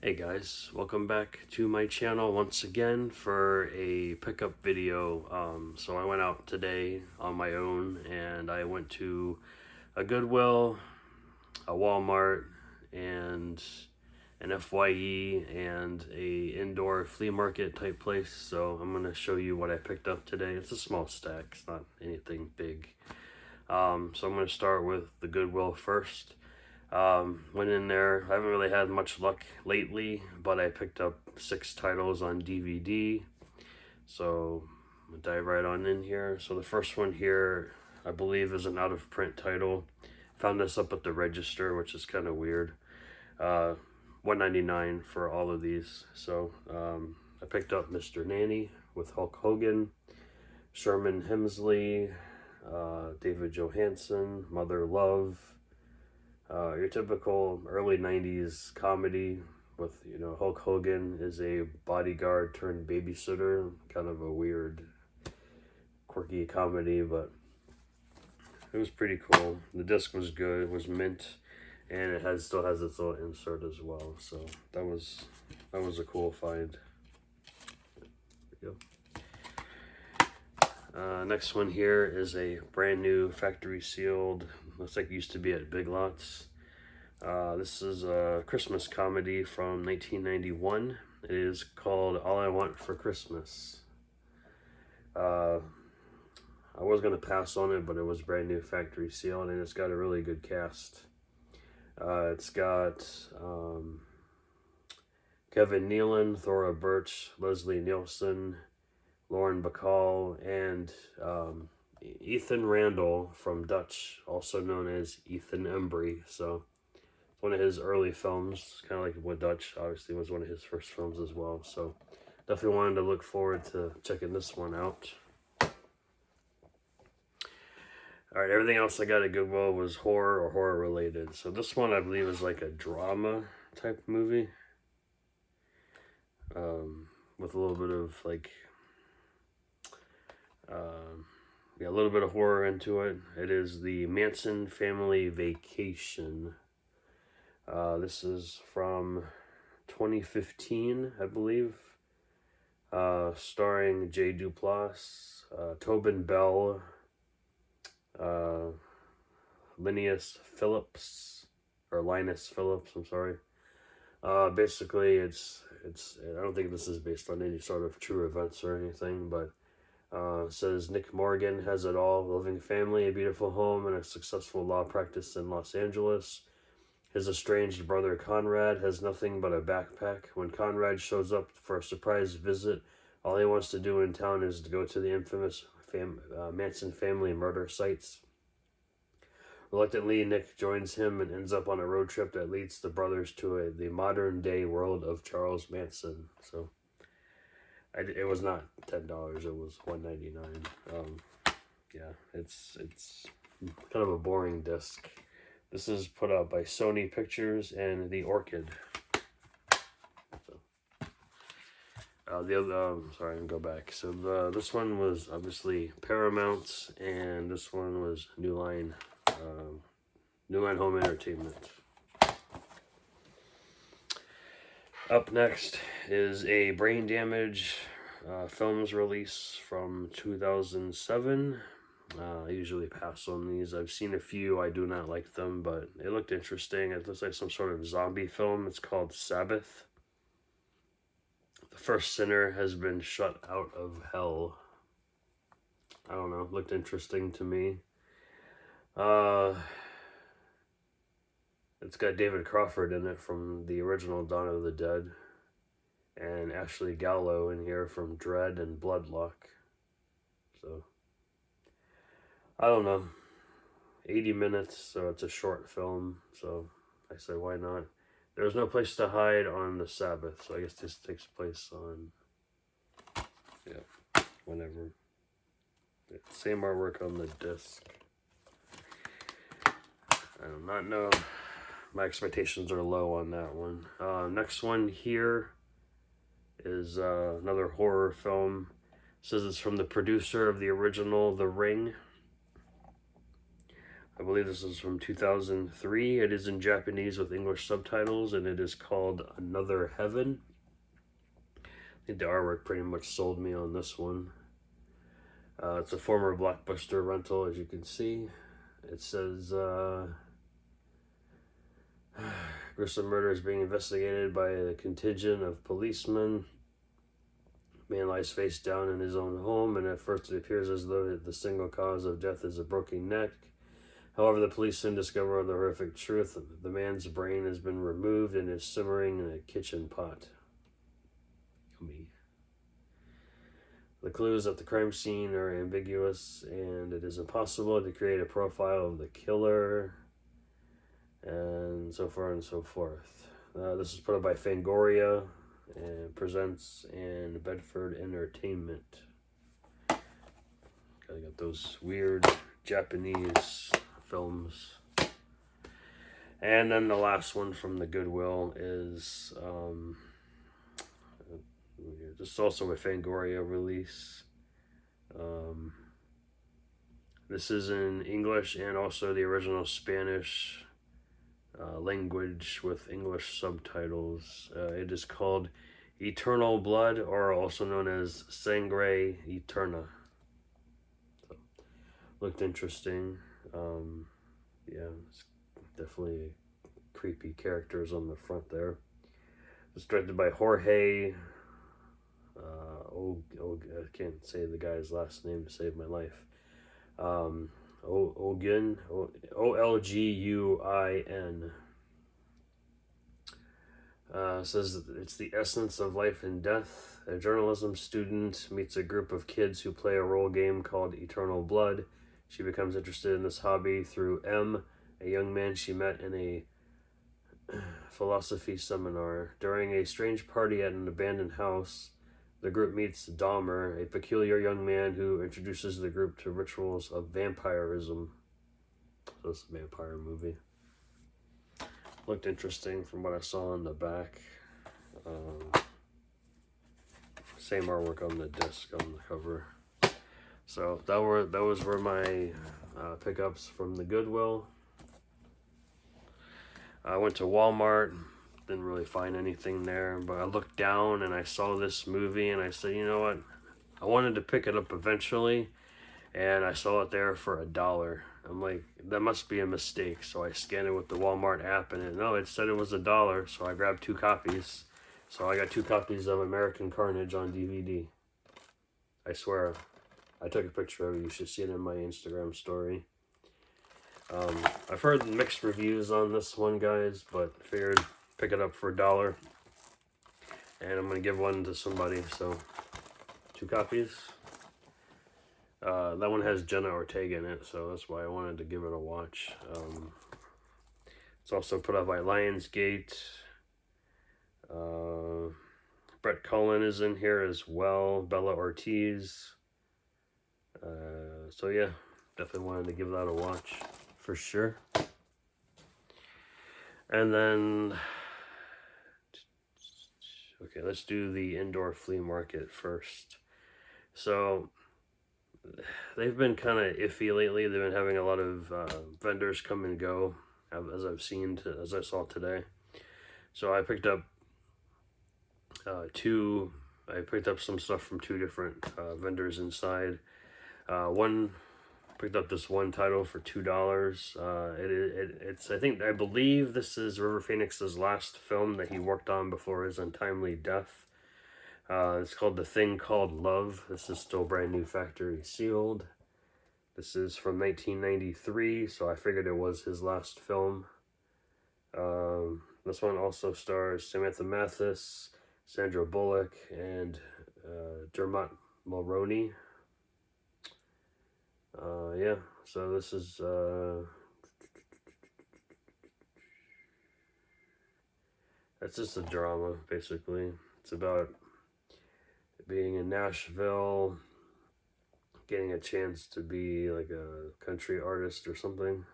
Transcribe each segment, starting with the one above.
Hey guys, welcome back to my channel once again for a pickup video. So I went out today on my own and I went to a Goodwill, a Walmart, and an FYE and a indoor flea market type place. So I'm going to show you what I picked up today. It's a small stack, it's not anything big. So I'm going to start with the Goodwill first. Went in there. I haven't really had much luck lately, but I picked up 6 titles on DVD. So I'm gonna dive right on in here. So the first one here, I believe, is an out of print title. Found this up at the register, which is kind of weird. $1.99 for all of these. So I picked up Mr. Nanny with Hulk Hogan, Sherman Hemsley, David Johansen, Mother Love. Your typical early 90s comedy with, Hulk Hogan is a bodyguard turned babysitter. Kind of a weird, quirky comedy, but it was pretty cool. The disc was good, it was mint, and it still has its little insert as well. So that was a cool find. There we go. Next one here is a brand new factory sealed, looks like it used to be at Big Lots. This is a Christmas comedy from 1991. It is called All I Want for Christmas. I was going to pass on it, but it was brand new factory sealed, and it's got a really good cast. It's got Kevin Nealon, Thora Birch, Leslie Nielsen, Lauren Bacall, and Ethan Randall from Dutch, also known as Ethan Embry. So one of his early films, kind of like what Dutch obviously was one of his first films as well. So definitely wanted to look forward to checking this one out. Alright, everything else I got at Goodwill was horror or horror related. So this one I believe is like a drama type movie. With a little bit of like, a little bit of horror into it. It is the Manson Family Vacation. This is from 2015, I believe, starring Jay Duplass, Tobin Bell, Linus Phillips, I'm sorry. Basically, it's I don't think this is based on any sort of true events or anything, but it says Nick Morgan has it all: a loving family, a beautiful home, and a successful law practice in Los Angeles. His estranged brother Conrad has nothing but a backpack. When Conrad shows up for a surprise visit, all he wants to do in town is to go to the infamous Manson family murder sites. Reluctantly, Nick joins him and ends up on a road trip that leads the brothers to the modern-day world of Charles Manson. So, it was not $10; it was $1.99. Yeah, it's kind of a boring disc. This is put out by Sony Pictures and The Orchid. So, the other, sorry, I'm gonna go back. So this one was obviously Paramount, and this one was New Line Home Entertainment. Up next is a Brain Damage films release from 2007. I usually pass on these. I've seen a few. I do not like them, but it looked interesting. It looks like some sort of zombie film. It's called Sabbath. The first sinner has been shut out of hell. I don't know. Looked interesting to me. It's got David Crawford in it from the original Dawn of the Dead, and Ashley Gallo in here from Dread and Bloodluck. So I don't know, 80 minutes, so it's a short film, so I say why not. There's no place to hide on the Sabbath, so I guess this takes place on, whenever. Same artwork on the disc. I do not know. My expectations are low on that one. Next one here is another horror film. It says it's from the producer of the original The Ring. I believe this is from 2003. It is in Japanese with English subtitles, and it is called Another Heaven. I think the artwork pretty much sold me on this one. It's a former Blockbuster rental, as you can see. It says, gruesome murder is being investigated by a contingent of policemen. Man lies face down in his own home, and at first it appears as though the single cause of death is a broken neck. However, the police soon discover the horrific truth. The man's brain has been removed and is simmering in a kitchen pot. Yummy. The clues at the crime scene are ambiguous, and it is impossible to create a profile of the killer, and so far and so forth. This is put up by Fangoria and presents in Bedford Entertainment. Got those weird Japanese films. And then the last one from the Goodwill is this is also a Fangoria release. This is in English and also the original Spanish language with English subtitles. It is called Eternal Blood, or also known as Sangre Eterna. So, looked interesting. Yeah, it's definitely creepy characters on the front there. It's directed by Jorge. I can't say the guy's last name to save my life. Olguin, Olguin. Says it's the essence of life and death. A journalism student meets a group of kids who play a role game called Eternal Blood. She becomes interested in this hobby through M, a young man she met in a philosophy seminar. During a strange party at an abandoned house, the group meets Dahmer, a peculiar young man who introduces the group to rituals of vampirism. So it's a vampire movie. Looked interesting from what I saw on the back. Same artwork on the disc, on the cover. So those were my pickups from the Goodwill. I went to Walmart. Didn't really find anything there, but I looked down and I saw this movie and I said, you know what, I wanted to pick it up eventually, and I saw it there for $1. I'm like, that must be a mistake. So I scanned it with the Walmart app, and it said it was $1. So I grabbed 2 copies. So I got 2 copies of American Carnage on DVD. I swear, I took a picture of it. You should see it in my Instagram story. I've heard mixed reviews on this one, guys, but I figured pick it up for $1, and I'm gonna give one to somebody. So 2 copies. That one has Jenna Ortega in it, so that's why I wanted to give it a watch. It's also put out by Lionsgate. Brett Cullen is in here as well. Bella Ortiz. So yeah, definitely wanted to give that a watch for sure. And then, okay, let's do the indoor flea market first. So they've been kind of iffy lately. They've been having a lot of vendors come and go, as I've seen, as I saw today. So I picked up I picked up some stuff from 2 different vendors inside. Picked up this one title for $2. It's I believe this is River Phoenix's last film that he worked on before his untimely death. It's called The Thing Called Love. This is still brand new, factory sealed. This is from 1993, so I figured it was his last film. This one also stars Samantha Mathis, Sandra Bullock, and Dermot Mulroney. Yeah, so this is that's just a drama, basically. It's about being in Nashville, getting a chance to be like a country artist or something.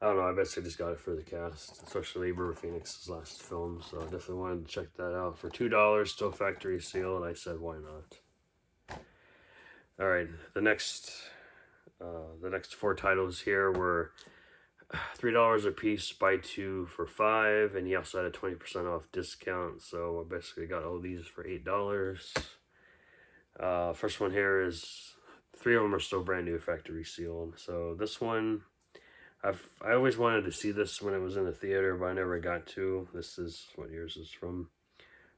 I don't know, I basically just got it for the cast, especially River Phoenix's last film, so I definitely wanted to check that out. For $2, still factory sealed, I said, why not? Alright, the next The next 4 titles here were $3 a piece, buy 2 for $5, and he also had a 20% off discount, so I basically got all these for $8. First one here is 3 of them are still brand new, factory sealed. So this one, I always wanted to see this when it was in the theater, but I never got to. This is, what years is from?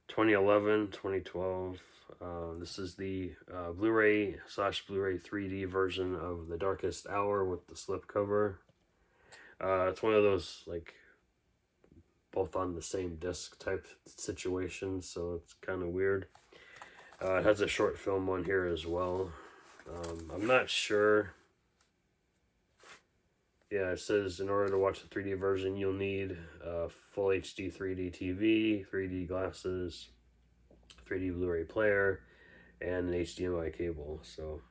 2011, 2012. This is the Blu-ray / Blu-ray 3D version of The Darkest Hour with the slipcover. It's one of those, like, both on the same disc type situation, so it's kind of weird. It has a short film on here as well. I'm not sure. Yeah, it says in order to watch the 3D version, you'll need a full HD 3D TV, 3D glasses, 3D Blu-ray player, and an HDMI cable. So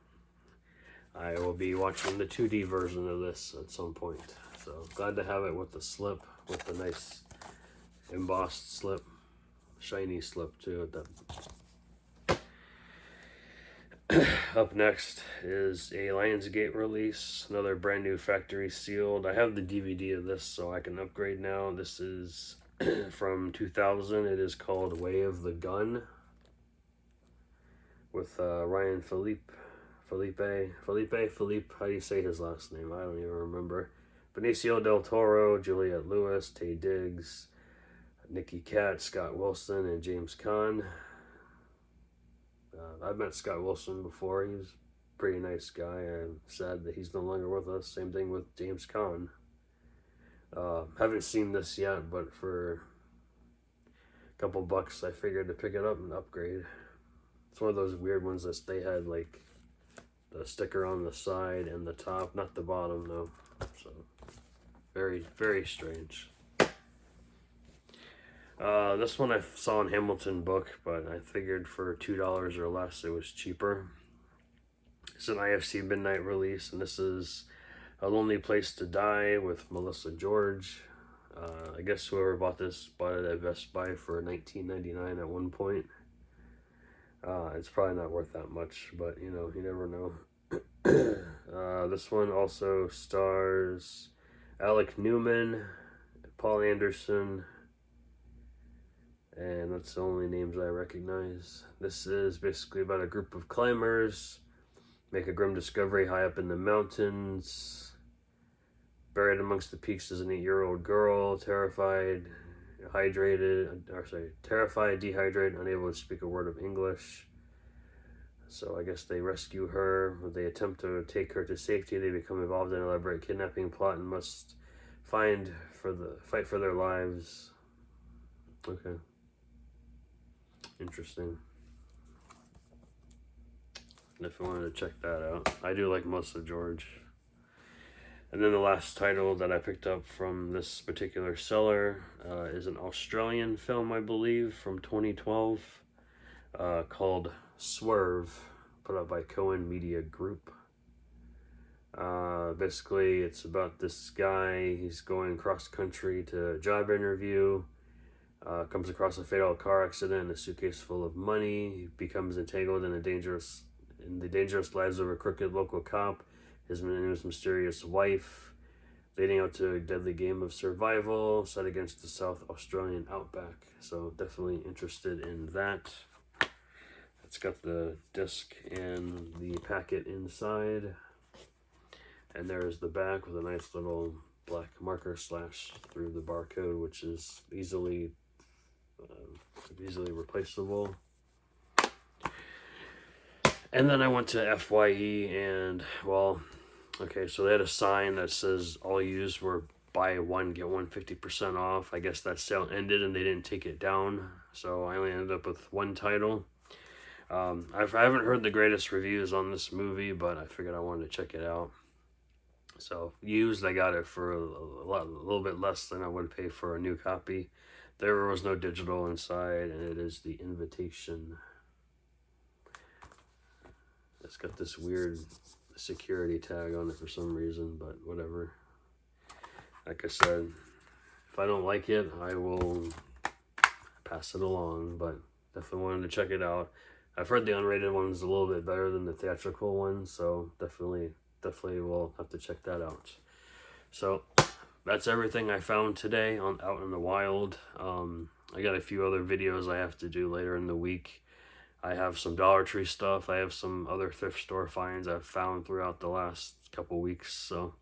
I will be watching the 2D version of this at some point. So glad to have it with the slip, with the nice embossed slip, shiny slip too at that. Up next is a Lionsgate release, another brand new factory sealed. I have the DVD of this, so I can upgrade now. This is from 2000. It is called Way of the Gun with Ryan Philippe. How do you say his last name? I don't even remember. Benicio del Toro, Juliette Lewis, Taye Diggs, Nicky Katt, Scott Wilson, and James Caan. I've met Scott Wilson before. He's a pretty nice guy. I'm sad that he's no longer with us. Same thing with James Caan. Haven't seen this yet, but for a couple bucks, I figured to pick it up and upgrade. It's one of those weird ones that they had, like, the sticker on the side and the top, not the bottom, though. So, very, very strange. This one I saw in Hamilton book, but I figured for $2 or less it was cheaper. It's an IFC midnight release, and this is A Lonely Place to Die with Melissa George. I guess whoever bought this bought it at Best Buy for $19.99 at one point. It's probably not worth that much, but you know, you never know. This one also stars Alec Newman, Paul Anderson, and that's the only names I recognize. This is basically about a group of climbers make a grim discovery high up in the mountains. Buried amongst the peaks is an 8-year-old girl, terrified, dehydrated, unable to speak a word of English. So I guess they rescue her. When they attempt to take her to safety, they become involved in an elaborate kidnapping plot and must fight for their lives. Okay. Interesting. If I wanted to check that out. I do like Melissa George. And then the last title that I picked up from this particular seller is an Australian film, I believe, from 2012, called Swerve, put out by Cohen Media Group. Basically, it's about this guy. He's going cross country to a job interview. Comes across a fatal car accident and a suitcase full of money. He becomes entangled in the dangerous lives of a crooked local cop, his mysterious wife, leading out to a deadly game of survival set against the South Australian outback. So definitely interested in that. It's got the disc and the packet inside. And there's the back with a nice little black marker slash through the barcode, which is easily replaceable. And then I went to FYE and, well, okay, so they had a sign that says all used were buy one, get one 50% off. I guess that sale ended and they didn't take it down. So I only ended up with one title. I haven't heard the greatest reviews on this movie, but I figured I wanted to check it out. So used, I got it for a little bit less than I would pay for a new copy. There was no digital inside, and it is The Invitation. It's got this weird security tag on it for some reason, but whatever. Like I said, if I don't like it, I will pass it along, but definitely wanted to check it out. I've heard the unrated one's a little bit better than the theatrical one, so definitely definitely will have to check that out. So that's everything I found today on out in the wild. I got a few other videos I have to do later in the week. I have some Dollar Tree stuff. I have some other thrift store finds I've found throughout the last couple weeks. So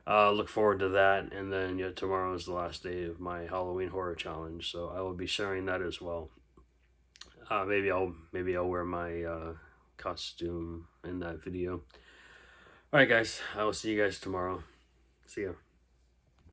look forward to that. And then tomorrow is the last day of my Halloween horror challenge, so I will be sharing that as well. Maybe I'll wear my costume in that video. All right, guys. I will see you guys tomorrow. See ya.